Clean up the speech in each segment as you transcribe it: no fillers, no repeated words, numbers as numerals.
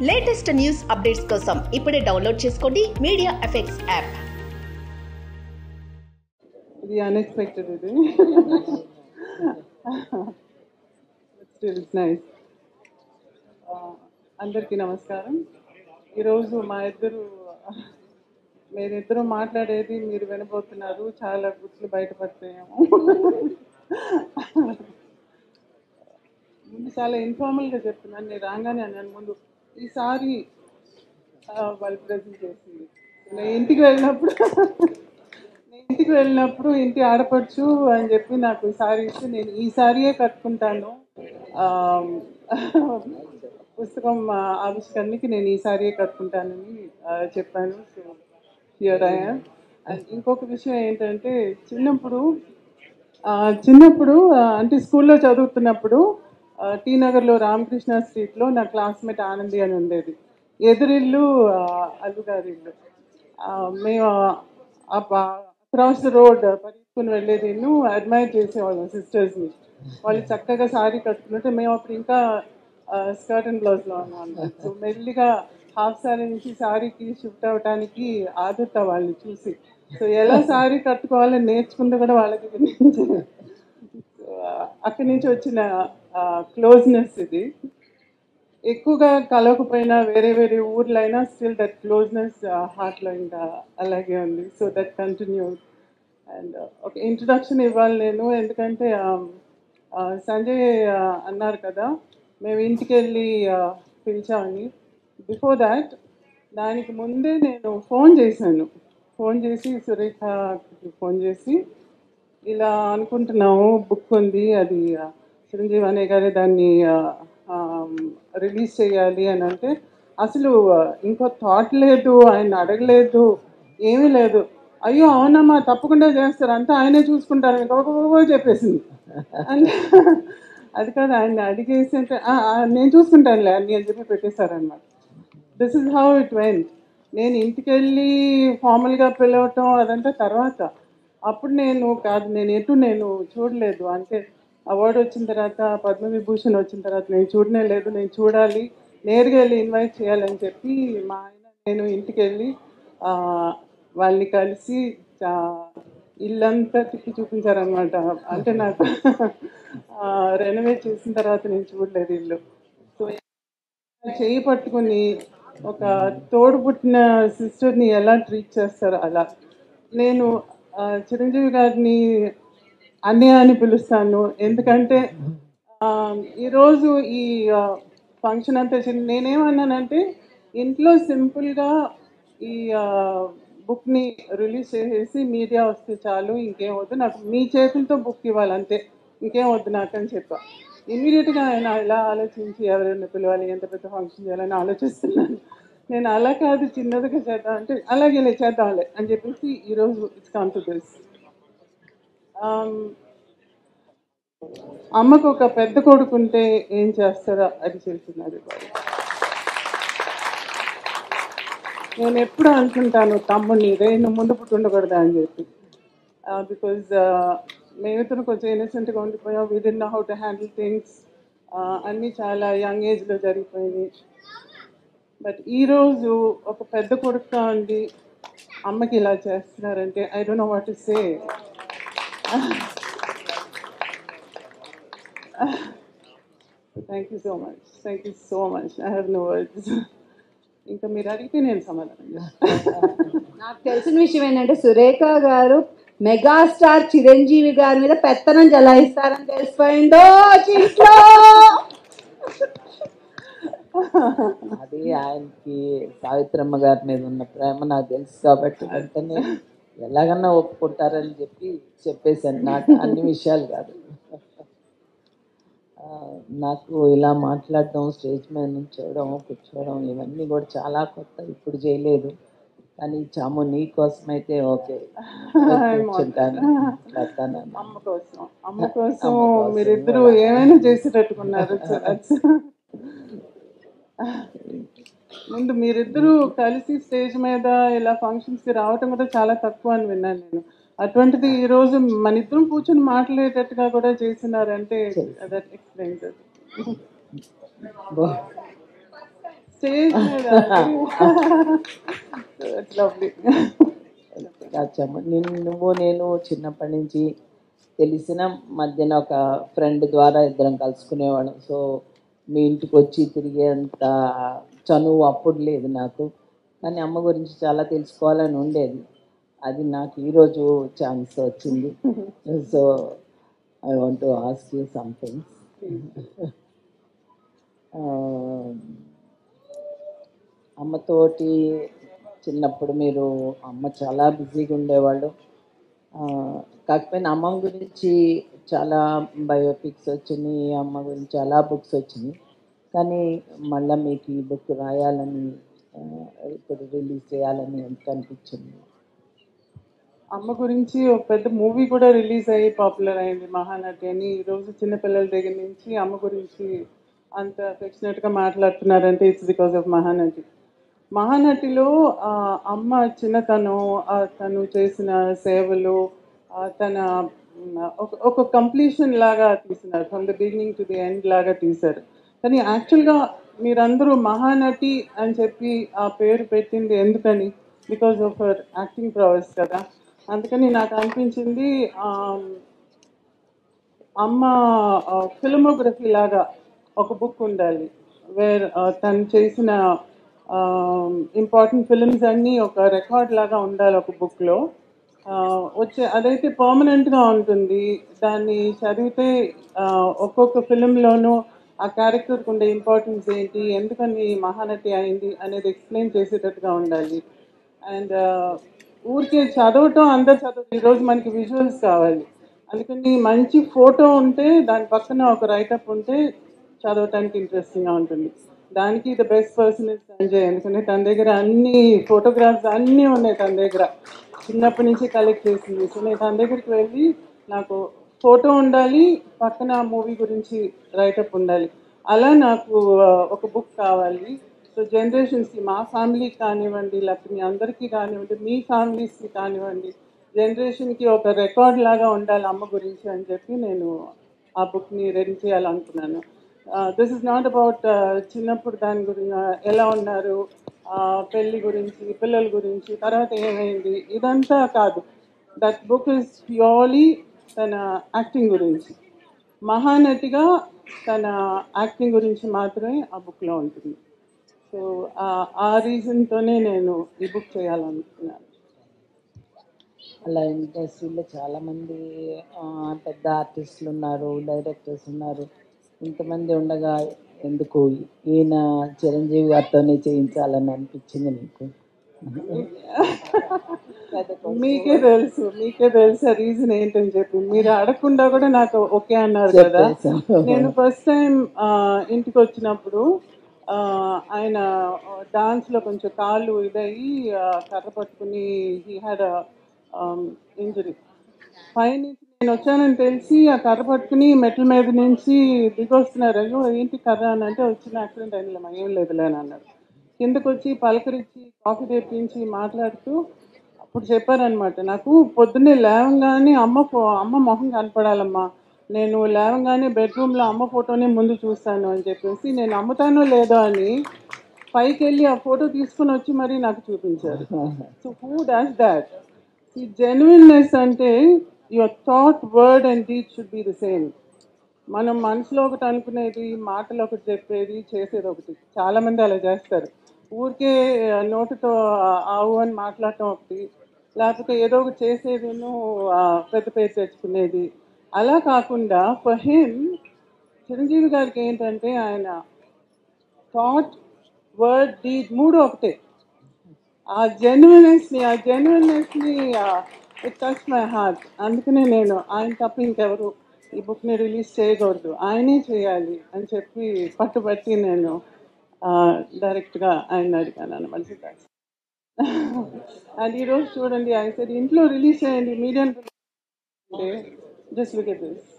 Latest news updates కోసం ఇప్పుడే download చేసుకోండి మీడియా ఎఫెక్ట్స్ యాప్. ఇది అన్ఎక్స్పెక్టెడ్ ఇది. Still it's nice. అందరికీ నమస్కారం. ఈరోజు మీరిద్దరూ మాట్లాడేది మీరు వినబోతున్నారు. చాలా గుర్తులు బయటపడతాయేమో. ముందు చాలా ఇన్ఫార్మల్గా చెప్తున్నాను. నేను రాగానే అన్నాను ముందు ఈసారి వాళ్ళు ప్రజెంట్ చేసింది. నేను ఇంటికి వెళ్ళినప్పుడు ఇంటి ఆడపడుచు అని చెప్పి నాకు సారీ ఇస్తే నేను ఈ సారీయే కట్టుకుంటాను. పుస్తకం ఆవిష్కరణకి నేను ఈ సారీయే కట్టుకుంటానని చెప్పాను. So here I am. And ఇంకొక విషయం ఏంటంటే చిన్నప్పుడు అంటే స్కూల్లో చదువుతున్నప్పుడు టీ నగర్లో రామకృష్ణ స్ట్రీట్లో నా క్లాస్మేట్ ఆనంది అని ఉండేది. ఎదురిల్లు అల్లుగారి ఇల్లు. మేము అక్రాస్ ద రోడ్ పరిగెత్తుకుని వెళ్ళేది అడ్మైర్ చేసేవాళ్ళం సిస్టర్స్ని. వాళ్ళు చక్కగా శారీ కట్టుకుంటే మేము అప్పుడు ఇంకా స్కర్ట్ అండ్ బ్లౌజ్లో ఉన్నాం. సో మెల్లిగా హాఫ్ శారీ నుంచి శారీకి షిఫ్ట్ అవ్వడానికి ఆదుర్త వాళ్ళని చూసి. సో ఎలా శారీ కట్టుకోవాలని నేర్చుకుంటే కూడా వాళ్ళ దగ్గర నుంచి అక్కడి నుంచి వచ్చిన క్లోజ్నెస్ ఇది. ఎక్కువగా కలవకపోయినా వేరే వేరే ఊర్లైనా స్టిల్ దట్ క్లోజ్నెస్ హార్ట్లో ఇంకా అలాగే ఉంది. So that continue. అండ్ ఒక ఇంట్రడక్షన్ ఇవ్వాలి నేను, ఎందుకంటే సంజయ్ అన్నారు కదా మేము ఇంటికి వెళ్ళి పిలిచామని. బిఫోర్ దాట్ దానికి ముందే నేను ఫోన్ చేసి సురేఖకి ఫోన్ చేసి ఇలా అనుకుంటున్నాము, బుక్ ఉంది, అది చిరంజీవి అనే గారే దాన్ని రిలీజ్ చేయాలి అని అంటే అసలు ఇంకో థాట్ లేదు, ఆయన అడగలేదు, ఏమీ లేదు. అయ్యో అవునమ్మా తప్పకుండా చేస్తారు, అంతా ఆయనే చూసుకుంటారు ఇంకొక చెప్పేసింది. అంటే అది కాదు, ఆయన అడిగేసి అంటే నేను చూసుకుంటానులే అన్నీ అని చెప్పి పెట్టేశారనమాట. This is how it went. నేను ఇంటికి వెళ్ళి ఫార్మల్గా పిలవటం అదంతా తర్వాత. అప్పుడు నేను చూడలేదు. అంటే అవార్డు వచ్చిన తర్వాత, పద్మవిభూషణ్ వచ్చిన తర్వాత నేను చూడనే లేదు. నేను చూడాలి, నేరుగా వెళ్ళి ఇన్వైట్ చేయాలని చెప్పి మా ఆయన నేను ఇంటికి వెళ్ళి వాళ్ళని కలిసి ఇల్లంతా తిప్పి చూపించారనమాట. అంటే నాకు రెనోవేట్ చేసిన తర్వాత నేను చూడలేదు ఇల్లు. సో చేయి పట్టుకుని ఒక తోడు పుట్టిన సిస్టర్ని ఎలా ట్రీట్ చేస్తారో అలా. నేను చిరంజీవి గారిని అన్నయ్య అని పిలుస్తాను, ఎందుకంటే ఈరోజు ఈ ఫంక్షన్ అంతా నేనేమన్నానంటే ఇంట్లో సింపుల్గా ఈ బుక్ని రిలీజ్ చేసేసి మీడియా వస్తే చాలు, ఇంకేం వద్దు నాకు, మీ చేతులతో బుక్ ఇవ్వాలి అంతే, ఇంకేం వద్దు నాకు అని చెప్పా. ఇమీడియట్గా ఆయన ఇలా ఆలోచించి ఎవరైనా పిలవాలి, ఎంత పెద్ద ఫంక్షన్ చేయాలని ఆలోచిస్తున్నాను. నేను అలా కాదు, చిన్నదిగా చేద్దాం అంటే అలాగే చేద్దాంలే అని చెప్పేసి ఈరోజు ఇట్స్ కమ్ టు దిస్. అమ్మకు ఒక పెద్ద కొడుకుంటే ఏం చేస్తారో అది చేస్తున్నది. నేను ఎప్పుడు అనుకుంటాను తమ్ముడిని, నువ్వు ముందు పుట్టి ఉండకూడదా అని చెప్పి. బికాజ్ మేమిద్దరం కొంచెం ఇన్నసెంట్గా ఉండిపోయాం. We didn't know how to handle things. అన్నీ చాలా యంగ్ ఏజ్లో జరిగిపోయినాయి. బట్ ఈరోజు ఒక పెద్ద కొడుకుగా ఉండి అమ్మకి ఇలా చేస్తున్నారంటే I don't know what to say. Thank you so much. I have no words. ఇంకా మీరు అడిగితే నేను సమాధానం చేస్తాను. నాకు తెలిసిన విషయం ఏంటంటే సురేఖ గారు మెగాస్టార్ చిరంజీవి గారి మీద పెత్తనం జలాయిస్తారని తెలిసిపోయిందో ఇంట్లో. అది ఆయనకి సావిత్రమ్మ గారి మీద ఉన్న ప్రేమ నాకు తెలుసు కాబట్టి వెంటనే ఎలాగన్నా ఒప్పుకుంటారని చెప్పేశాను. నాకు అన్ని విషయాలు కాదు, నాకు ఇలా మాట్లాడడం, స్టేజ్ మీద నుంచోవడం, కూర్చోవడం ఇవన్నీ కూడా చాలా కొత్త, ఇప్పుడు చేయలేదు. కానీ చాము నీ కోసం అయితే ఓకే కూర్చుంటాను. అమ్మ కోసం మీరిద్దరూ ఏమైనా చేసేటట్టుకున్నారు. ముందు మీరిద్దరూ కలిసి స్టేజ్ మీద ఇలా ఫంక్షన్స్కి రావటం కూడా చాలా తక్కువ అని విన్నాను నేను. అటువంటిది ఈరోజు మన ఇద్దరం కూర్చొని మాట్లాడేటట్టుగా కూడా చేసినారంటే దట్ ఎక్స్ప్లెయిన్స్. స్టేజ్ మీద లవ్లీ. రాచమ్మ నువ్వు నేను చిన్నప్పటి నుంచి తెలిసిన మధ్యన ఒక ఫ్రెండ్ ద్వారా ఇద్దరం కలుసుకునేవాళ్ళం. సో మీ ఇంటికి వచ్చి తిరిగేంత చనువు అప్పుడు లేదు నాకు, కానీ అమ్మ గురించి చాలా తెలుసుకోవాలని ఉండేది. అది నాకు ఈరోజు ఛాన్స్ వచ్చింది. So I want to ask you something. అమ్మతోటి చిన్నప్పుడు మీరు అమ్మ చాలా బిజీగా ఉండేవాళ్ళు. కాకపోయినా అమ్మ గురించి చాలా బయోపిక్స్ వచ్చినాయి, అమ్మ గురించి చాలా బుక్స్ వచ్చినాయి. కానీ మళ్ళీ మీకు ఈ బుక్ రాయాలని ఇప్పుడు రిలీజ్ చేయాలని ఎంత అనిపించింది? అమ్మ గురించి ఒక పెద్ద మూవీ కూడా రిలీజ్ అయ్యి పాపులర్ అయింది, మహానటి అని. ఈరోజు చిన్నపిల్లల దగ్గర నుంచి అమ్మ గురించి అంత అఫెక్షనేట్గా మాట్లాడుతున్నారంటే ఇట్స్ బికాస్ ఆఫ్ మహానటి. మహానటిలో అమ్మ చిన్నతనం, తను చేసిన సేవలు, తన ఒక కంప్లీషన్ లాగా తీసినారు, from the beginning to the end లాగా తీశారు. కానీ యాక్చువల్గా మీరందరూ మహానటి అని చెప్పి ఆ పేరు పెట్టింది ఎందుకని? బికాజ్ ఆఫ్ హర్ యాక్టింగ్ ప్రవర్స్ కదా. అందుకని నాకు అనిపించింది అమ్మ ఫిల్మోగ్రఫీ లాగా ఒక బుక్ ఉండాలి, వేర్ తను చేసిన ఇంపార్టెంట్ ఫిల్మ్స్ అన్నీ ఒక రికార్డ్ లాగా ఉండాలి ఒక బుక్లో. అదైతే పర్మనెంట్గా ఉంటుంది. దాన్ని చదివితే ఒక్కొక్క ఫిలింలోనూ ఆ క్యారెక్టర్కి ఉండే ఇంపార్టెన్స్ ఏంటి, ఎందుకని మహానటి అయింది అనేది ఎక్స్ప్లెయిన్ చేసేటట్టుగా ఉండాలి. అండ్ ఊరికే చదవటం అందరు చదవటం, ఈరోజు మనకి విజువల్స్ కావాలి. అందుకని మంచి ఫోటో ఉంటే దాని పక్కన ఒక రైటప్ ఉంటే చదవటానికి ఇంట్రెస్టింగ్గా ఉంటుంది. దానికి the best person is Sanjay. ఎందుకంటే తన దగ్గర అన్ని ఫోటోగ్రాఫ్స్ అన్నీ ఉన్నాయి, తన దగ్గర చిన్నప్పటి నుంచి కలెక్ట్ చేసింది. సో నేను తన దగ్గరికి వెళ్ళి నాకు ఫోటో ఉండాలి, పక్కన మూవీ గురించి రైటప్ ఉండాలి, అలా నాకు ఒక బుక్ కావాలి. సో జనరేషన్స్కి, మా ఫ్యామిలీకి కానివ్వండి, లేకపోతే మీ అందరికీ కానివ్వండి, మీ ఫ్యామిలీస్కి కానివ్వండి, జనరేషన్కి ఒక రికార్డ్ లాగా ఉండాలి అమ్మ గురించి అని చెప్పి నేను ఆ బుక్ని రెడీ చేయాలనుకున్నాను. దిస్ ఇస్ నాట్ అబౌట్ చిన్నప్పుడు దాని గురించి ఎలా ఉన్నారు, పెళ్ళి గురించి, పిల్లల గురించి, తర్వాత ఏమైంది, ఇదంతా కాదు. దట్ బుక్ ఇస్ ప్యూర్లీ తన యాక్టింగ్ గురించి, మహానటిగా తన యాక్టింగ్ గురించి మాత్రమే ఆ బుక్లో ఉంటుంది. సో ఆ రీజన్తోనే నేను ఈ బుక్ చేయాలనుకున్నాను. అలా ఇండస్ట్రీలో చాలామంది పెద్ద ఆర్టిస్టులు ఉన్నారు, డైరెక్టర్స్ ఉన్నారు. ఇంతమంది ఉండగా ఎందుకు ఈయన చిరంజీవి గారితోనే చేయించాలని అనిపించింది మీకు? మీకే తెలుసు రీజన్ ఏంటని చెప్పి. మీరు అడగకుండా కూడా నాకు ఓకే అన్నారు కదా. నేను ఫస్ట్ టైం ఇంటికి వచ్చినప్పుడు ఆయన డాన్స్లో కొంచెం కాళ్ళు ఇదయ్యి కర్ర పట్టుకుని హీ హ్యాడ్ ఇంజరీ. పైనుంచి నేను వచ్చానని తెలిసి ఆ కర్ర పట్టుకుని మెట్ల మీద నుంచి దిగొస్తున్నారు. అయ్యో ఏంటి కర్ర అని అంటే, వచ్చిన యాక్సిడెంట్ అయినలేమా, ఏం లేదులే అని అన్నారు. కిందకు వచ్చి పలకరించి కాఫీ తెప్పించి మాట్లాడుతూ అప్పుడు చెప్పారనమాట, నాకు పొద్దున్నే లేవంగానే అమ్మ మొహం కనపడాలమ్మా, నేను లేవంగానే బెడ్రూమ్లో అమ్మ ఫోటోనే ముందు చూస్తాను అని చెప్పేసి, నేను అమ్ముతానో లేదో అని పైకి వెళ్ళి ఆ ఫోటో తీసుకుని వచ్చి మరీ నాకు చూపించారు. So who does that? ఈ జెన్యున్నెస్ అంటే your thought, word and deed should be the same. మనం మనసులో ఒకటి అనుకునేది, మాటలు ఒకటి చెప్పేది, చేసేది ఒకటి. చాలామంది అలా చేస్తారు. ఊరికే నోటితో ఆవు అని మాట్లాడటం ఒకటి, లేకపోతే ఏదో ఒకటి చేసేదిను పెద్ద పేరు తెచ్చుకునేది. అలా కాకుండా ఫర్ హిమ్, చిరంజీవి గారికి ఏంటంటే ఆయన థాట్, వర్డ్, డీడ్ మూడు ఒకటే. ఆ జెన్యున్నెస్ని ఇట్ టచ్ మై హార్ట్. అందుకనే నేను ఆయన తప్ప ఇంకెవరు ఈ బుక్ని రిలీజ్ చేయకూడదు, ఆయనే చేయాలి అని చెప్పి పట్టుబట్టి నేను డైరెక్ట్గా ఆయన అడిగాను అన్నమాట. అండ్ ఈరోజు చూడండి, ఆయన సరే ఇంట్లో రిలీజ్ చేయండి, medium just look at this.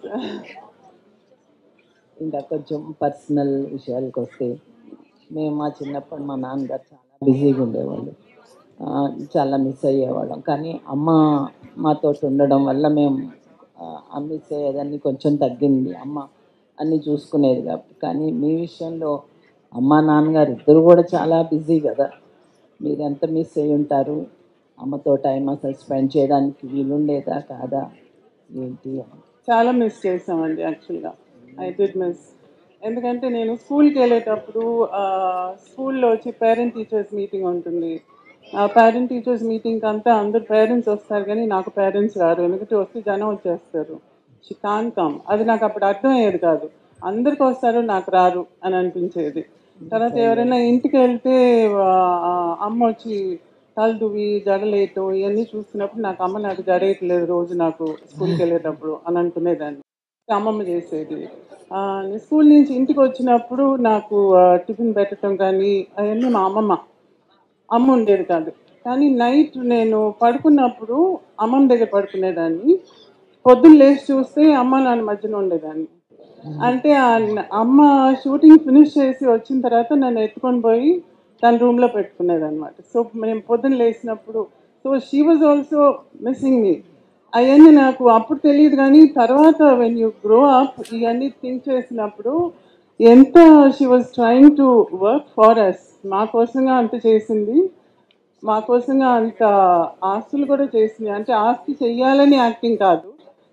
ఇంకా కొంచెం పర్సనల్ విషయాలకు వస్తే, మేము మా చిన్నప్పుడు మా నాన్నగారు చాలా బిజీగా ఉండేవాళ్ళు, చాలా మిస్ అయ్యేవాళ్ళం. కానీ అమ్మ మాతో ఉండడం వల్ల మేము మిస్ అయ్యేదాన్ని కొంచెం తగ్గింది. అమ్మ అన్నీ చూసుకునేది కాబట్టి. కానీ మీ విషయంలో అమ్మ నాన్నగారు ఇద్దరు కూడా చాలా బిజీ కదా, మీరు ఎంత మిస్ అయ్యి ఉంటారు? అమ్మతో టైం అసలు స్పెండ్ చేయడానికి వీలుండేదా కాదా ఏంటి అని? చాలా మిస్ చేసామండి యాక్చువల్గా. I did miss. ఎందుకంటే నేను స్కూల్కి వెళ్ళేటప్పుడు స్కూల్లో వచ్చి పేరెంట్ టీచర్స్ మీటింగ్ ఉంటుంది. ఆ పేరెంట్ టీచర్స్ మీటింగ్కి అంతా అందరు పేరెంట్స్ వస్తారు కానీ నాకు పేరెంట్స్ రారు, ఎందుకంటే వస్తే జనం వచ్చేస్తారు. She can come. అది నాకు అప్పుడు అర్థమయ్యేది కాదు. అందరికి వస్తారు నాకు రారు అని అనిపించేది. తర్వాత ఎవరైనా ఇంటికి వెళ్తే ఆ, అమ్మ వచ్చి తలదువి జడలేయటం ఇవన్నీ చూస్తున్నప్పుడు నాకు అమ్మ నాకు జడేయట్లేదు రోజు నాకు స్కూల్కి వెళ్ళేటప్పుడు అని అనుకునేదాన్ని. అమ్మమ్మ చేసేది. నేను స్కూల్ నుంచి ఇంటికి వచ్చినప్పుడు నాకు టిఫిన్ పెట్టడం కానీ అవన్నీ మా అమ్మ ఉండేది కాదు. కానీ నైట్ నేను పడుకున్నప్పుడు అమ్మమ్మ దగ్గర పడుకునేదాన్ని. పొద్దున్న లేచి చూస్తే అమ్మ నాన్న మధ్యన ఉండేదాన్ని. అంటే అమ్మ షూటింగ్ ఫినిష్ చేసి వచ్చిన తర్వాత నన్ను ఎత్తుకొని పోయి తన రూమ్లో పెట్టుకునేదన్నమాట. సో మేము పొద్దున్న లేచినప్పుడు so she was also missing me. అవన్నీ నాకు అప్పుడు తెలియదు కానీ తర్వాత వెన్ యూ గ్రో అప్ ఇవన్నీ థింక్ చేసినప్పుడు ఎంత she was trying to work for us. మా కోసంగా అంత చేసింది, మా కోసంగా అంత ఆస్తులు కూడా చేసింది. అంటే ఆస్తి చెయ్యాలని యాక్టింగ్ కాదు,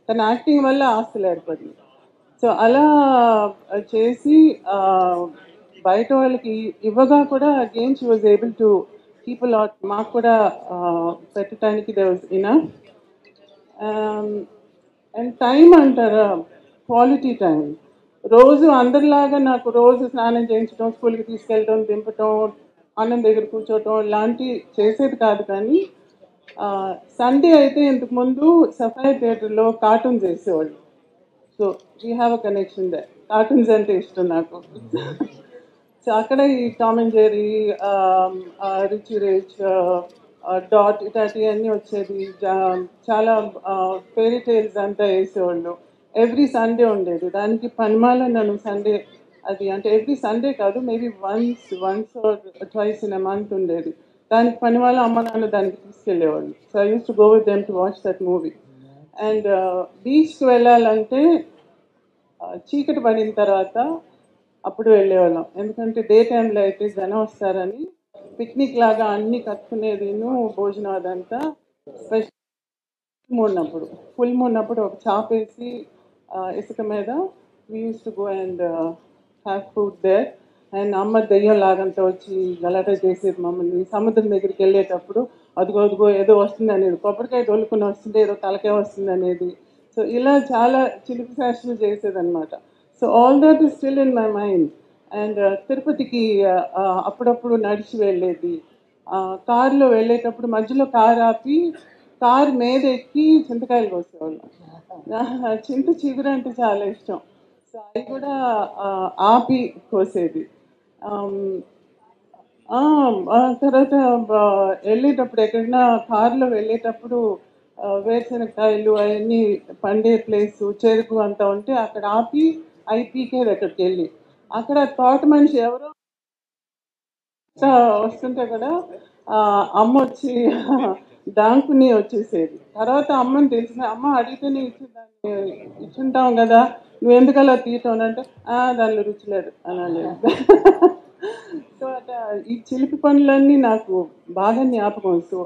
తన యాక్టింగ్ వల్ల ఆస్తులు ఏర్పడింది. సో అలా చేసి బయట వాళ్ళకి ఇవ్వగా కూడా again she was able to keep lot మాకు కూడా పెట్టడానికి they was enough. And time అంటారా, క్వాలిటీ టైం. రోజు అందరిలాగా నాకు రోజు స్నానం చేయించడం, స్కూల్కి తీసుకెళ్ళటం, దింపటం, అన్నం దగ్గర కూర్చోవటం లాంటి చేసేది కాదు. కానీ సండే అయితే ఇంతకు ముందు సఫాయి థియేటర్లో కార్టూన్స్ వేసేవాళ్ళు. So we have a connection they. Cartoons అంటే ఇష్టం నాకు. సో అక్కడ ఈ Tom and Jerry, rich rich, dot ఇట్లాంటివన్నీ వచ్చేది. చాలా ఫెయిరీ టైల్స్ అంతా వేసేవాళ్ళు. ఎవ్రీ సండే ఉండేది. దానికి పనిమాల నన్ను సండే, అది అంటే ఎవ్రీ సండే కాదు, maybe once or twice in a month ఉండేది. దానికి పనిమాల అమ్మ నాన్న దానికి తీసుకెళ్ళేవాళ్ళు. So I use to go with them to watch that movie. And బీచ్కి వెళ్ళాలంటే చీకటి పడిన తర్వాత అప్పుడు వెళ్ళేవాళ్ళం. ఎందుకంటే డే టైంలో అయితే జనం వస్తారని పిక్నిక్ లాగా అన్నీ కట్టుకునేది, భోజనం అదంతా. స్పెషల్ మూడినప్పుడు, ఫుల్ మూడినప్పుడు ఒక చాప వేసి ఇసుక మీద we use to go and have food there. And అమ్మ దెయ్యం లాగంతా వచ్చి గలాట చేసేది మమ్మల్ని. సముద్రం దగ్గరికి వెళ్ళేటప్పుడు అదిగో అదిగో ఏదో వస్తుంది అనేది, కొబ్బరికాయ తోలుకుని వస్తుంది, ఏదో తలకాయ వస్తుంది అనేది. సో ఇలా చాలా చిలిపి శాస్త్రం చేసేదన్నమాట. So all that is still in my mind. And తిరుపతికి అప్పుడప్పుడు నడిచి వెళ్ళేది. కారులో వెళ్ళేటప్పుడు మధ్యలో కారు ఆపి కారు మీద ఎక్కి చింతకాయలు కోసేవాళ్ళం. చింత చిగురు అంటే చాలా ఇష్టం. సో అవి కూడా ఆపి కోసేది. తర్వాత వెళ్ళేటప్పుడు ఎక్కడైనా కారులో వెళ్ళేటప్పుడు వేరుశనగకాయలు అవన్నీ పండే ప్లేసు, చెరుకు అంతా ఉంటే అక్కడ ఆపి అవి పీకేది. అక్కడికి వెళ్ళి అక్కడ తోట మనిషి ఎవరో వస్తుంటే కూడా అమ్మ వచ్చి దాంకుని వచ్చేసేది. తర్వాత అమ్మని తెలిసిన అమ్మ అడిగితేనే ఇచ్చుంటాం కదా, నువ్వు ఎందుకు అలా తీయటం అంటే దానిలో రుచి లేదు అని. సో అట్లా ఈ చిలిపి పనులన్నీ నాకు బాగా జ్ఞాపకం. సో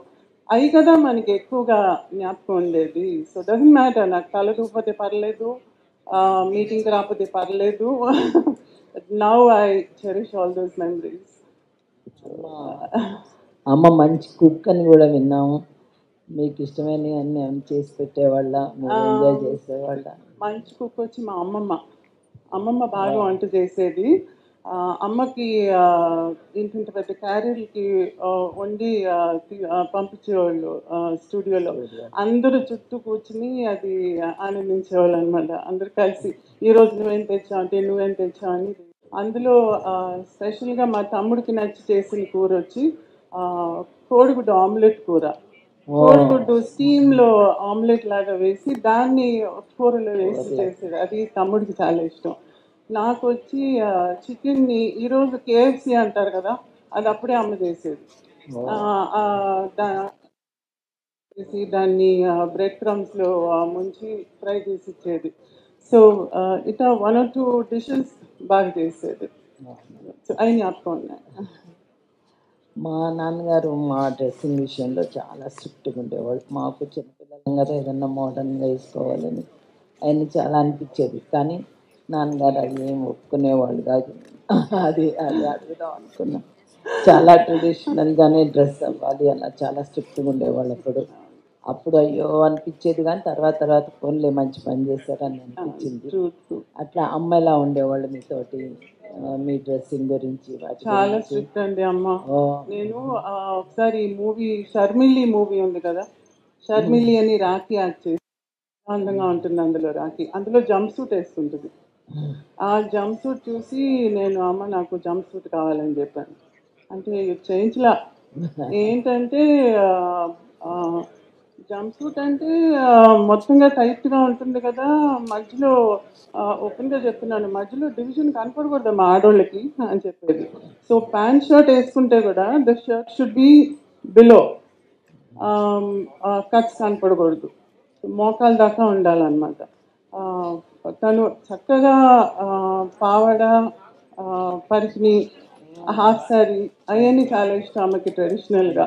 అవి కదా మనకి ఎక్కువగా జ్ఞాపకం ఉండేది. సో డజంట్ మ్యాటర్, నాకు తల దూకపోతే పర్లేదు, మీటింగ్కి రాకపోతే పర్లేదు. Now I cherish all those memories. అమ్మ మంచి కుక్ అని కూడా విన్నాము. మీకు ఇష్టమైనవి అన్నీ చేసి పెట్టేవాళ్ళ, మీరు ఎంజాయ్ చేసేవాళ్ళ? మంచి కుక్ వచ్చి మా అమ్మమ్మ బాగా వంట చేసేది. అమ్మకి ఇంత పెద్ద క్యారీర్కి వండి పంపించేవాళ్ళు స్టూడియోలో. అందరూ చుట్టూ కూర్చుని అది ఆనందించేవాళ్ళు అనమాట. అందరు కలిసి ఈరోజు నువ్వేం తెచ్చావు అంటే నువ్వేం తెచ్చావు అని. అందులో స్పెషల్గా మా తమ్ముడికి నచ్చి చేసిన కూర వచ్చి కోడిగుడ్డు ఆమ్లెట్ కూర. కోడిగుడ్డు స్టీమ్లో ఆమ్లెట్ లాగా వేసి దాన్ని కూరలో వేసి చేసేది. అది తమ్ముడికి చాలా ఇష్టం. నాకు వచ్చి చికెన్ని ఈరోజు కేఎఫ్సి అంటారు కదా, అది అప్పుడే అమ్మ చేసేది. దాన్ని బ్రెడ్ క్రమ్స్లో ముంచి ఫ్రై చేసి ఇచ్చేది. సో ఇట్లా 1 or 2 డిషెస్ బాగా చేసేది. సో అవి జ్ఞాపకం ఉన్నాయి. మా నాన్నగారు మా డ్రెస్సింగ్ విషయంలో చాలా స్ట్రిక్ట్గా ఉండేవాళ్ళు. మాకు చిన్నపిల్లలం కదా ఏదన్నా మోడర్న్గా వేసుకోవాలని ఆయన చాలా అనిపించేది. కానీ నాన్నగారు అది ఏం ఒప్పుకునేవాళ్ళు కాదు. అది అది అడుగుదాం అనుకున్నాం. చాలా ట్రెడిషనల్గానే డ్రెస్ అవ్వాలి అలా చాలా స్ట్రిక్ట్గా ఉండేవాళ్ళు అప్పుడు. అప్పుడు అయ్యో అనిపించేది, కానీ తర్వాత ఫోన్లే మంచి పని చేశారని అనిపించింది. అట్లా అమ్మ ఎలా ఉండేవాళ్ళు మీతోటి, మీ డ్రెస్సింగ్ గురించి వాటి చాలా గురించి? స్ట్రిక్ట్ అండి అమ్మ. ఓ, నేను ఒకసారి మూవీ షర్మిలి మూవీ ఉంది కదా, షర్మిలి అని రాఖీ యాక్ట్ చేసి అందంగా ఉంటుంది అందులో. రాఖీ అందులో జంప్ సూట్ వేసుకుంటుంది. ఆ జంప్ సూట్ చూసి నేను అమ్మ నాకు జంప్ సూట్ కావాలని చెప్పాను. అంటే చేయించలా. ఏంటంటే జంప్ సూట్ అంటే మొత్తంగా టైట్గా ఉంటుంది కదా, మధ్యలో ఓపెన్గా చెప్తున్నాను, మధ్యలో డివిజన్ కనపడకూడదు మా ఆడోళ్ళకి అని చెప్పేది. సో ప్యాంట్ షర్ట్ వేసుకుంటే కూడా the shirt should be below, cuts కనపడకూడదు, మోకాల దాకా ఉండాలన్నమాట. తను చక్కగా పావడ, పరికిణి, హాఫ్ సారీ అవన్నీ చాలా ఇష్టం ఆమెకి ట్రెడిషనల్గా.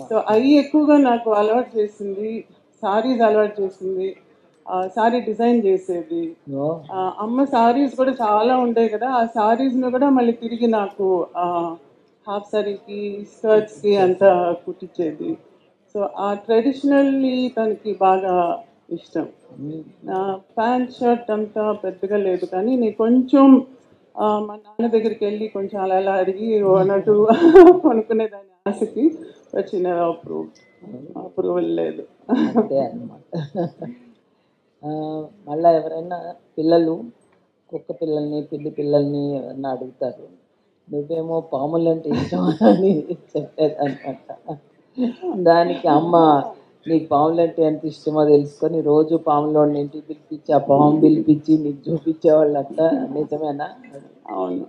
సో అవి ఎక్కువగా నాకు అలవాటు చేసింది, సారీస్ అలవాటు చేసింది, సారీ డిజైన్ చేసేది. ఓ, అమ్మ సారీస్ కూడా చాలా ఉంటాయి కదా, ఆ సారీస్ని కూడా మళ్ళీ తిరిగి నాకు హాఫ్ సారీకి స్కర్ట్స్కి అంతా కుట్టించేది. సో ఆ ట్రెడిషనల్లీ తనకి బాగా ఇష్టం. ప్యాంట్ షర్ట్ అంతా పెద్దగా లేదు, కానీ నేను కొంచెం మా నాన్న దగ్గరికి వెళ్ళి కొంచెం అలా అలా అడిగి అన్నట్టు కొనుక్కునేదాన్ని ఆశకి. వచ్చిన అప్రూవల్ లేదు. అంతే అన్నమాట. మళ్ళీ ఎవరైనా పిల్లలు కుక్క పిల్లల్ని పిల్లి పిల్లల్ని ఎవరన్నా అడుగుతారు, నువ్వేమో పాములంటే ఇష్టం అని చెప్పేదన్నమాట. దానికి అమ్మ నీకు పాములంటే ఎంత ఇష్టమో తెలుసుకొని రోజు పాములోని ఇంటికి పిలిపించి ఆ పాము పిలిపించి నీకు చూపించేవాళ్ళు అంట. నిజమేనా? అవును.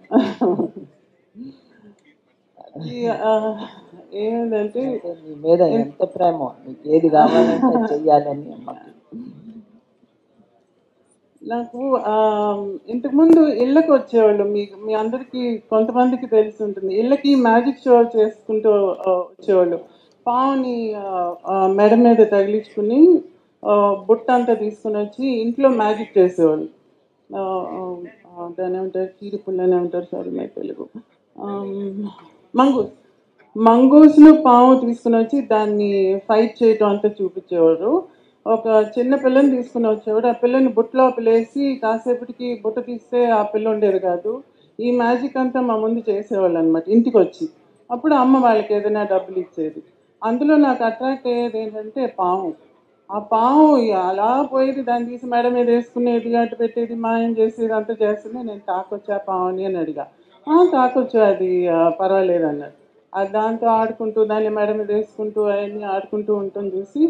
అది ఏమిటంటే అంటే నీ మీద ఎంత ప్రేమ, నీకు ఏది కావాలంటే అది చెయ్యాలని అమ్మకి. నాకు ఇంతకుముందు ఇళ్ళకి వచ్చేవాళ్ళు, మీ అందరికీ కొంతమందికి తెలిసి ఉంటుంది, ఇళ్ళకి మ్యాజిక్ షో చేసుకుంటూ వచ్చేవాళ్ళు. పావుని మెడ మీద తగిలించుకుని బుట్ట అంతా తీసుకుని వచ్చి ఇంట్లో మ్యాజిక్ చేసేవాళ్ళు. దాని ఏమంటారు, కీరి పుల్లని ఏమంటారు, సారీ మై తెలుగు, మంగూస్. మంగూస్ను పాము తీసుకుని వచ్చి దాన్ని ఫైట్ చేయటం అంతా చూపించేవారు. ఒక చిన్న పిల్లని తీసుకుని వచ్చేవాడు, ఆ పిల్లని బుట్టలో పిలేసి కాసేపటికి బుట్ట తీస్తే ఆ పిల్ల ఉండేది కాదు. ఈ మ్యాజిక్ అంతా మా ముందు చేసేవాళ్ళు అనమాట ఇంటికి వచ్చి. అప్పుడు అమ్మ వాళ్ళకి ఏదైనా డబ్బులు ఇచ్చేది. అందులో నాకు అట్రాక్ట్ అయ్యేది ఏంటంటే పాము. ఆ పాము అలా పోయేది, దాన్ని తీసి మేడ మీద వేసుకునేది, అటు పెట్టేది, మాయం చేసేది, అంతా చేస్తుంది. నేను తాకొచ్చా పావుని అని అడిగా. తాకొచ్చు, అది పర్వాలేదు అన్నాడు. అది దాంతో ఆడుకుంటూ దాన్ని మేడ మీద వేసుకుంటూ అవన్నీ ఆడుకుంటూ ఉంటుంది చూసి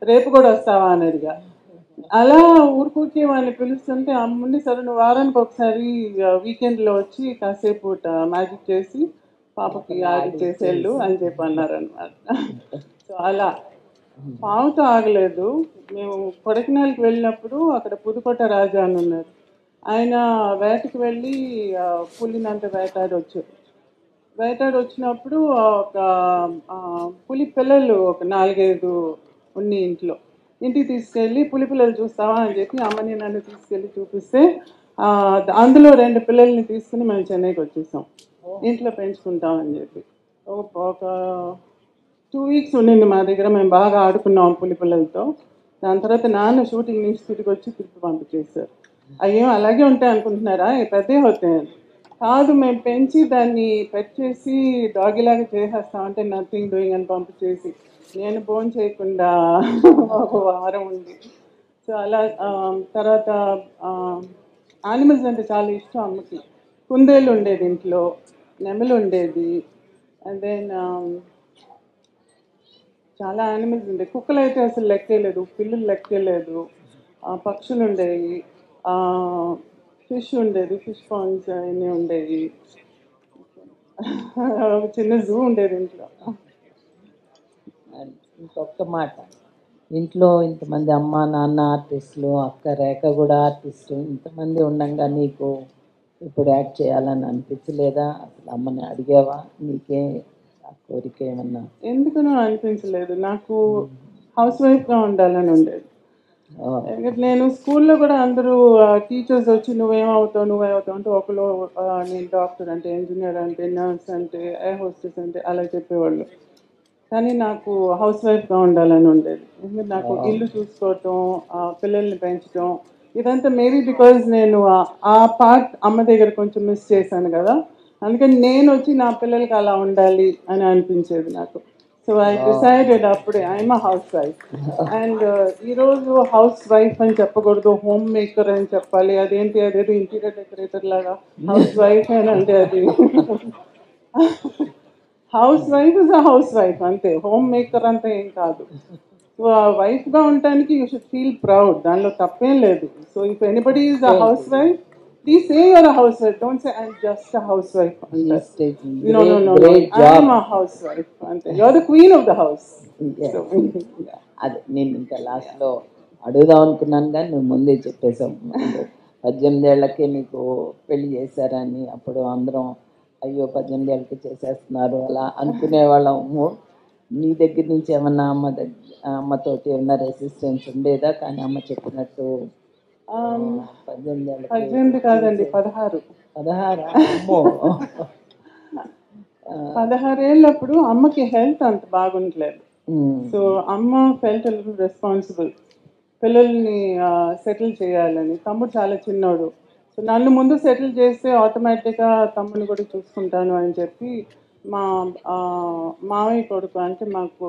రేపు కూడా వస్తావా అని అడిగా. అలా ఊరుకూరికి వాళ్ళని పిలుస్తుంటే అమ్ముండి సరే నువ్వు వారానికి ఒకసారి వీకెండ్లో వచ్చి కాసేపు మ్యాజిక్ చేసి పాపకి ఆడి చేసేళ్ళు అని చెప్పి అన్నారు అనమాట. సో అలా పాముతో ఆగలేదు. మేము కొడైకెనాల్కి వెళ్ళినప్పుడు అక్కడ పుదుకోట రాజా అని ఉన్నారు. ఆయన వేటకి వెళ్ళి పులినంత వేటాడి వచ్చినప్పుడు ఒక పులి పిల్లలు ఒక 4-5 ఉన్నాయి ఇంటికి తీసుకెళ్ళి పులి పిల్లలు చూస్తావా అని చెప్పి అమ్మని నన్ను తీసుకెళ్ళి చూపిస్తే అందులో 2 పిల్లల్ని తీసుకుని మేము చెన్నైకి వచ్చేసాం, ఇంట్లో పెంచుకుంటామని చెప్పి. ఒక 2 వీక్స్ ఉండింది మా దగ్గర, మేము బాగా ఆడుకున్నాం పులి పిల్లలతో. దాని తర్వాత నాన్న షూటింగ్ నుంచి తిరిగి వచ్చి తిరిగి పంపించేశారు. అయ్యో అలాగే ఉంటాయి అనుకుంటున్నారా, పెద్దవి అవుతాయి కాదు, మేము పెంచి దాన్ని పెట్ చేసి డాగిలాగా చేసేస్తామంటే నథింగ్ డూయింగ్ అని పంపించేసి నేను ఫోన్ చేయకుండా ఒక వారం ఉంది. సో అలా తర్వాత యానిమల్స్ అంటే చాలా ఇష్టం అమ్మకి. కుందేలు ఉండేది ఇంట్లో, నెమలు ఉండేది, అండ్ దెన్ చాలా యానిమల్స్ ఉండేవి. కుక్కలు అయితే అసలు లెక్కేలేదు, పిల్లులు లెక్కేలేదు, పక్షులు ఉండేవి, ఫిష్ ఉండేది, ఫిష్ పాండ్స్ అవన్నీ ఉండేవి, చిన్న జూ ఉండేది ఇంట్లో. ఇంకొక మాట, ఇంట్లో ఇంతమంది అమ్మ నాన్న ఆర్టిస్టులు, అక్క రేఖ కూడా ఆర్టిస్టు, ఇంతమంది ఉండగా నీకు ఇప్పుడు యాక్ట్ చేయాలని అనిపించలేదా? అసలు అమ్మని అడిగావా? నీకే ఆ కోరిక ఏమన్నా? ఎందుకనో అనిపించలేదు. నాకు హౌస్ వైఫ్గా ఉండాలని ఉండేది. ఓ, నేను స్కూల్లో కూడా అందరూ టీచర్స్ వచ్చి నువ్వేమవుతావు అంటే ఒకరు నేను డాక్టర్ అంటే, ఇంజనీర్ అంటే, నర్స్ అంటే, ఎయిర్ హోస్టెస్ అంటే అలా చెప్పేవాళ్ళు. కానీ నాకు హౌస్ వైఫ్గా ఉండాలని ఉండేది. ఎందుకంటే నాకు ఇల్లు చూసుకోవటం, పిల్లల్ని పెంచడం ఇదంతా మేబీ బికాజ్ నేను ఆ పార్ట్ అమ్మ దగ్గర కొంచెం మిస్ చేశాను కదా. అందుకని నేను వచ్చి నా పిల్లలకి అలా ఉండాలి అని అనిపించేది నాకు. సో ఐ డిసైడెడ్ అప్పుడే I'm a house wife. And ఈరోజు హౌస్ వైఫ్ అని చెప్పకూడదు, హోమ్ మేకర్ అని చెప్పాలి. అదేంటి అదేదో ఇంటీరియర్ డెకరేటర్ లాగా హౌస్ వైఫ్ అని అంటే అది house wife is a house wife అంతే, హోమ్ మేకర్ అంతా ఏం కాదు. సో ఆ వైఫ్గా ఉండటానికి యూ షుడ్ ఫీల్ ప్రౌడ్, దానిలో తప్పేం లేదు. So if anybody is a house wife, please say your a house wife, don't say I'm just a house wife అంటారు. she's taking No, no, no, no. great I am job. a housewife. You're the queen of the house. Yes. So, అదే నేను ఇంకా లాస్ట్లో అడుగుదాం అనుకున్నాను కానీ నువ్వు ముందే చెప్పేశాం. 18 ఏళ్ళకే నీకు పెళ్లి చేశారని అప్పుడు అందరం అయ్యో 18 ఏళ్ళకి చేసేస్తున్నారు అలా అనుకునేవాళ్ళము. నీ దగ్గర నుంచి ఏమన్నా అమ్మతోటి ఏమన్నా రెసిస్టెన్స్ ఉండేదా? కానీ అమ్మ చెప్పినట్టు 18 ఏళ్ళకి 18 కాదండి, 16. 16 అమ్మో 16 ఏళ్ళప్పుడు అమ్మకి హెల్త్ అంత బాగుండలేదు. సో అమ్మ ఫెల్ట్ రెస్పాన్సిబుల్ పిల్లల్ని సెటిల్ చేయాలని. తమ్ముడు చాలా చిన్నోడు. సో నన్ను ముందు సెటిల్ చేస్తే ఆటోమేటిక్గా తమ్ముడిని కూడా చూసుకుంటాను అని చెప్పి మా మామయ్య కొడుకు అంటే మాకు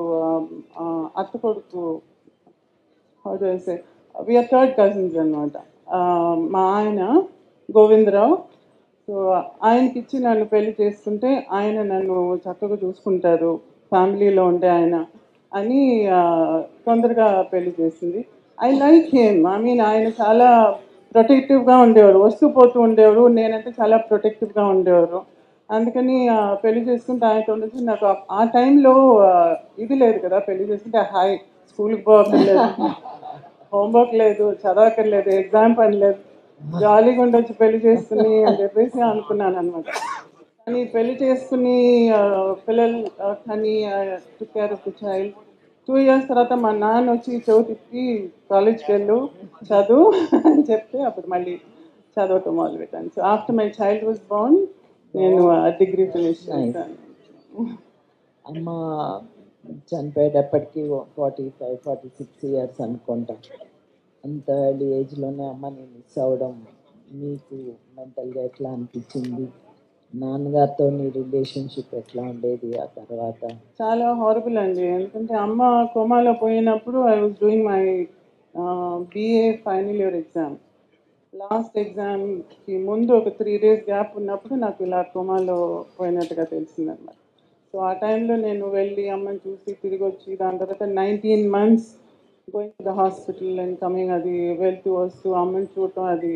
అత్త కొడుకు వీఆర్ థర్డ్ కజిన్స్ అనమాట. మా ఆయన గోవిందరావు. సో ఆయనకి ఇచ్చి నన్ను పెళ్లి చేసుకుంటే ఆయన నన్ను చక్కగా చూసుకుంటారు, ఫ్యామిలీలో ఉండే ఆయన అని తొందరగా పెళ్లి చేసింది. I like him. I mean ఆయన చాలా ప్రొటెక్టివ్గా ఉండేవారు, వస్తూ పోతూ ఉండేవారు. నేనంటే చాలా ప్రొటెక్టివ్గా ఉండేవారు. అందుకని పెళ్లి చేసుకుంటే ఆయనతో ఉండొచ్చు. నాకు ఆ టైంలో ఇది లేదు కదా, పెళ్లి చేసుకుంటే హాయ్ స్కూల్కి పోవట్లేదు, హోంవర్క్ లేదు, చదవక్కర్లేదు, ఎగ్జామ్ పని లేదు, జాలీగా ఉండొచ్చు పెళ్లి చేసుకుని అని చెప్పేసి అనుకున్నాను అనమాట. కానీ పెళ్లి చేసుకుని పిల్లలు కానీ took care of the child. 2 years తర్వాత మా నాన్న వచ్చి చదువుతిప్పి కాలేజ్కి వెళ్ళు చదువు అని చెప్తే అప్పుడు మళ్ళీ చదవటం మొదలుపెట్టాను. So after my child was Born నేను డిగ్రీ ఫినిష్ చేశాను. అమ్మ చనిపోయేటప్పటికి 45-46 ఇయర్స్ అనుకుంటా. అంత ఎర్లీ ఏజ్లోనే అమ్మని మిస్ అవ్వడం నీకు మెంటల్గా ఎట్లా అనిపించింది? నాన్నగారితో నీ రిలేషన్షిప్ ఎట్లా ఉండేది ఆ తర్వాత? చాలా హారబుల్ అండి. ఎందుకంటే అమ్మ కోమాలో పోయినప్పుడు I was doing my BA final year exam. Last ఎగ్జామ్కి ముందు ఒక 3 days గ్యాప్ ఉన్నప్పుడు నాకు ఇలా కోమాలో పోయినట్టుగా తెలిసిందన్నమాట. సో ఆ టైంలో నేను వెళ్ళి అమ్మని చూసి తిరిగి వచ్చి దాని తర్వాత 19 months going to the hospital and coming, అది వెళ్తూ వస్తూ అమ్మని చూడటం, అది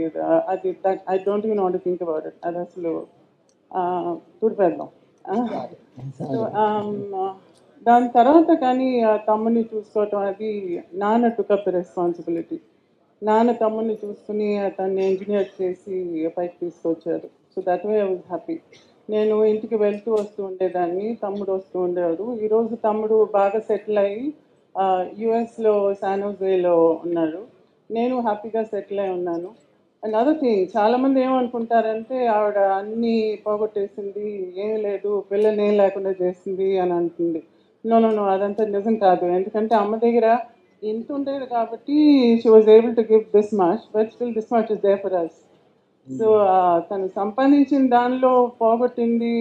అది I don't even want to think about it. అది అసలు తుడిపేద్దాం. సో దాని తర్వాత కానీ తమ్ముని చూసుకోవటం, అది నాన్న టుక్ అప్ ద రెస్పాన్సిబిలిటీ. నాన్న తమ్ముడిని చూసుకుని తన్ని ఇంజనీర్ చేసి పైకి తీసుకొచ్చారు. So that way I was happy. నేను ఇంటికి వెళ్తూ వస్తూ ఉండేదాన్ని, తమ్ముడు వస్తూ ఉండేవాడు. ఈరోజు తమ్ముడు బాగా సెటిల్ అయ్యి యుఎస్లో శానోజేలో ఉన్నాడు. నేను హ్యాపీగా సెటిల్ అయి ఉన్నాను. అండ్ అదర్ థింగ్, చాలామంది ఏమనుకుంటారంటే ఆవిడ అన్నీ పోగొట్టేసింది, ఏం లేదు, పిల్లల్ని ఏం లేకుండా చేసింది అని అంటుంది. నో నో నో, అదంతా నిజం కాదు. ఎందుకంటే అమ్మ దగ్గర ఇంత ఉండేది కాబట్టి she was able to give this much, but still this much is there for us. So తను సంపాదించిన దానిలో పోగొట్టింది,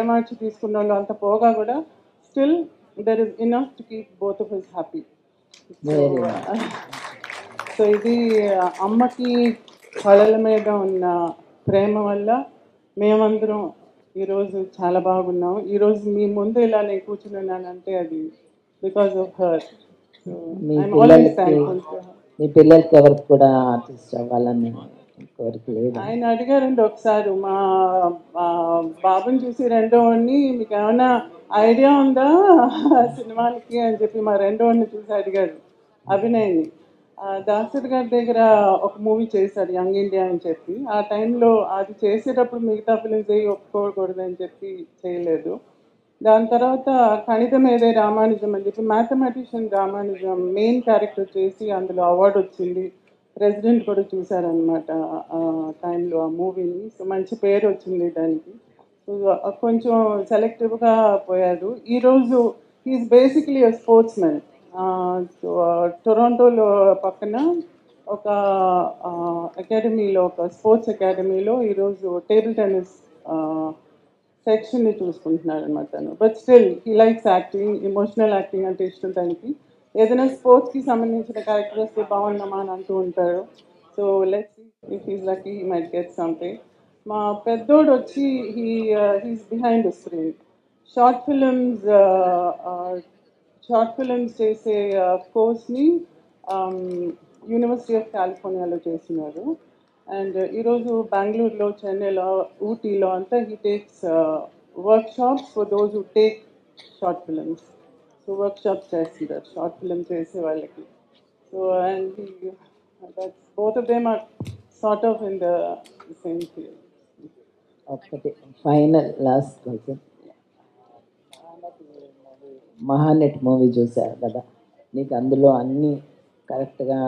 ఏమార్చి తీసుకున్న వాళ్ళు అంత పోగా కూడా still there is enough to keep both of us happy. So ఇది అమ్మకి కళల మీద ఉన్న ప్రేమ వల్ల మేమందరం ఈరోజు చాలా బాగున్నాం. ఈరోజు మీ ముందు ఇలా నేను కూర్చున్నానంటే అది because of her. So I'm always thankful to her. మీ పిల్లలకి ఎవరికి కూడా ఆర్టిస్ట్ అవ్వాలని కోరిక లేదు? ఆయన అడిగారండి ఒకసారి మా బాబుని చూసి రెండోవాడిని, మీకు ఏమైనా ఐడియా ఉందా సినిమాలకి అని చెప్పి మా రెండోవాడిని చూసి అడిగాడు, అభినయ్ని. దాసరి గారి దగ్గర ఒక మూవీ చేశాడు యంగ్ ఇండియా అని చెప్పి. ఆ టైంలో అది చేసేటప్పుడు మిగతా ఫిలిమ్స్ ఏవి ఒప్పుకోకూడదు అని చెప్పి చేయలేదు. దాని తర్వాత కణితం ఏదే రామానుజం అని చెప్పి మ్యాథమెటిషియన్ రామానుజం మెయిన్ క్యారెక్టర్ చేసి అందులో అవార్డు వచ్చింది. ప్రెసిడెంట్ కూడా చూశారనమాట ఆ టైంలో ఆ మూవీని. సో మంచి పేరు వచ్చింది దానికి. సో కొంచెం సెలెక్టివ్గా పోయారు. ఈరోజు he is basically a sportsman. టొరంటోలో పక్కన ఒక అకాడమీలో, ఒక స్పోర్ట్స్ అకాడమీలో ఈరోజు టేబుల్ టెన్నిస్ సెక్షన్ని చూసుకుంటున్నాడు అనమాట తను. But still he likes acting, emotional acting అంటే ఇష్టం తనకి. ఏదైనా స్పోర్ట్స్కి సంబంధించిన క్యారెక్టర్ వస్తే బాగుందమ్మా అని అంటూ ఉంటారు. So let's if he's lucky he might get something. మా పెద్దోడు వచ్చి he's behind the screen. Short films చేసే కోర్స్ని యూనివర్సిటీ ఆఫ్ కాలిఫోర్నియాలో చేస్తున్నారు. అండ్ ఈరోజు బెంగళూరులో, చెన్నైలో, ఊటీలో అంతా he takes workshops for those who take short films. So workshops చేస్తుంటారు షార్ట్ ఫిలిం చేసే వాళ్ళకి. So and that's both of them are sort of in the same field. ఒకటి final last question. Mahanati movie చూసారు కదా, నీకు అందులో అన్నీ కరెక్ట్గా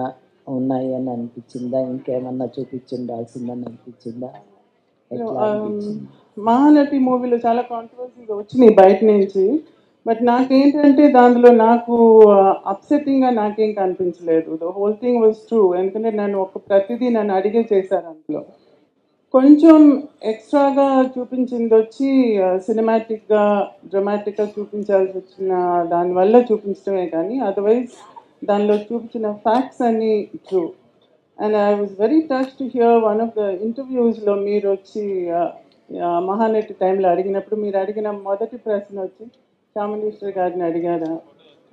ఉన్నాయి అని అనిపించిందా? ఇంకేమన్నా చూపించుండాల్సిందని అనిపించిందా? ఎట్లా అనిపించింది? మహానటి మూవీలో చాలా కాంట్రవర్సీగా వచ్చినాయి బయట నుంచి. బట్ నాకేంటంటే దానిలో నాకు అప్సెట్టింగ్గా నాకేం కనిపించలేదు. The whole thing was true. ఎందుకంటే ప్రతిదీ నన్ను అడిగే చేశారు అందులో. కొంచెం ఎక్స్ట్రాగా చూపించింది వచ్చి సినిమాటిక్గా, డ్రమాటిక్గా చూపించాల్సి వచ్చిన దానివల్ల చూపించడమే కానీ అదర్వైజ్ దానిలో చూపించిన ఫ్యాక్ట్స్ అన్నీ true. And I was very touch to hear one of the ఇంటర్వ్యూస్లో మీరు వచ్చి మహానటి టైంలో అడిగినప్పుడు మీరు అడిగిన మొదటి ప్రశ్న వచ్చి చాముండేశ్వరి గారిని అడిగారా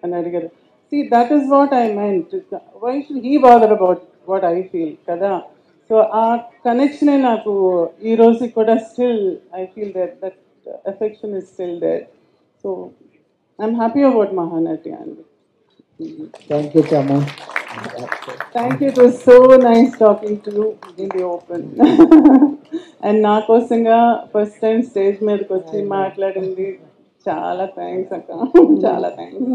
అని అడిగారు. See, that is what I meant. Why should he bother about what I feel కదా? సో ఆ కనెక్షనే నాకు ఈ రోజు కూడా still I feel that affection is still there. So I'm happy about Mahanati అండి. Thank you Chama. Thank you. It was so nice talking to you in the open. And నా కోసంగా ఫస్ట్ టైం స్టేజ్ మీదకి వచ్చి మాట్లాడింది చాలా థ్యాంక్స్ అక్క, చాలా thanks.